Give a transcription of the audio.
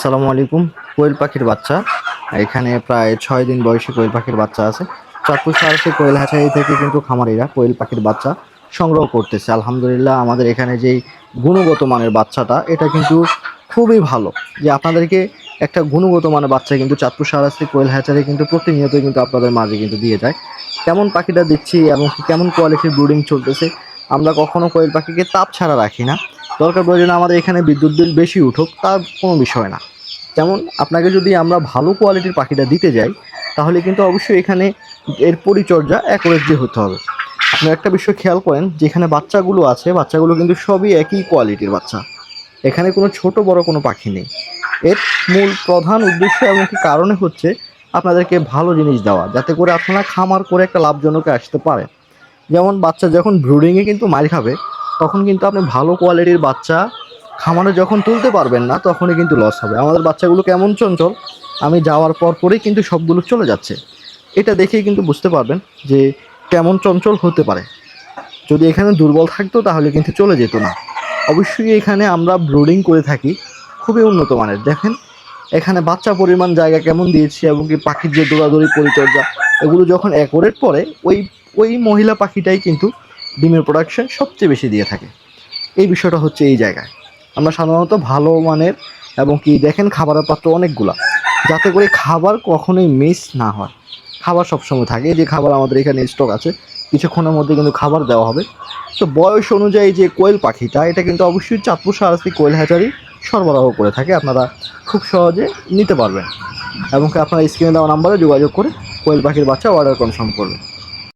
আসসালামু আলাইকুম। কোয়েল পাখির বাচ্চা এখানে প্রায় 6 দিন বয়সী কোয়েল পাখির বাচ্চা আছে। চাঁদপুর সাহারসি কোয়েল হ্যাচারি থেকে কিন্তু খামারিরা কোয়েল পাখির বাচ্চা সংগ্রহ করতেছে। আলহামদুলিল্লাহ আমাদের এখানে যেই গুণগত মানের বাচ্চাটা এটা কিন্তু খুবই ভালো। যে আপনাদেরকে একটা গুণগত মানের বাচ্চা কিন্তু চাঁদপুর সাহারসি কোয়েল হ্যাচারি কিন্তু প্রতিনিয়ত কিন্তু আপনাদের মাঝে কিন্তু দিয়ে যায়। কেমন পাখিটা দিচ্ছি এবং কেমন কোয়ালিটির ব্রুডিং চলতেছে, আমরা কখনো কোয়েল পাখিকে তাপ ছাড়া রাখি না। দরকার প্রয়োজনে আমাদের এখানে বিদ্যুৎ বিল বেশি উঠুক তার কোনো বিষয় না। যেমন আপনাকে যদি আমরা ভালো কোয়ালিটির পাখিটা দিতে যাই, তাহলে কিন্তু অবশ্যই এখানে এর পরিচর্যা অ্যাকুরেটলি হতে হবে। আপনি একটা বিষয় খেয়াল করেন, যেখানে বাচ্চাগুলো আছে বাচ্চাগুলো কিন্তু সবই একই কোয়ালিটির বাচ্চা। এখানে কোনো ছোট বড় কোনো পাখি নেই। এর মূল প্রধান উদ্দেশ্য এবং কি কারণে হচ্ছে আপনাদেরকে ভালো জিনিস দেওয়া, যাতে করে আপনারা খামার করে একটা লাভজনকে আসতে পারেন। যেমন বাচ্চা যখন ব্রুডিংয়ে কিন্তু মার খাবে, তখন কিন্তু আপনি ভালো কোয়ালিটির বাচ্চা খামারে যখন তুলতে পারবেন না, তখনই কিন্তু লস হবে। আমাদের বাচ্চাগুলো কেমন চঞ্চল, আমি যাওয়ার পর পরেই কিন্তু সবগুলো চলে যাচ্ছে। এটা দেখেই কিন্তু বুঝতে পারবেন যে কেমন চঞ্চল হতে পারে। যদি এখানে দুর্বল থাকতো তাহলে কিন্তু চলে যেত না। অবশ্যই এখানে আমরা ব্রুডিং করে থাকি খুবই উন্নত মানের। দেখেন এখানে বাচ্চা পরিমাণ জায়গা কেমন দিয়েছি, এবং কি পাখির যে দৌড়াদৌড়ি পরিচর্যা, এগুলো যখন অ্যাকুরেট পড়ে ওই ওই মহিলা পাখিটাই কিন্তু ডিমের প্রোডাকশন সবচেয়ে বেশি দিয়ে থাকে। এই বিষয়টা হচ্ছে এই জায়গায় আমরা সাধারণত ভালো মানের, এবং কি দেখেন খাবারের পাত্র অনেকগুলা, যাতে করে খাবার কখনোই মিস না হয়। খাবার সবসময় থাকে, যে খাবার আমাদের এখানে স্টক আছে, কিছুক্ষণের মধ্যে কিন্তু খাবার দেওয়া হবে। তো বয়স অনুযায়ী যে কোয়েল পাখিটা, এটা কিন্তু অবশ্যই চাঁদপুর সাহারসি কোয়েল হ্যাচারি সরবরাহ করে থাকে। আপনারা খুব সহজে নিতে পারবেন, এবং কি আপনারা স্ক্রিনে দেওয়া নাম্বারে যোগাযোগ করে কোয়েল পাখির বাচ্চা অর্ডার কনফার্ম করবেন।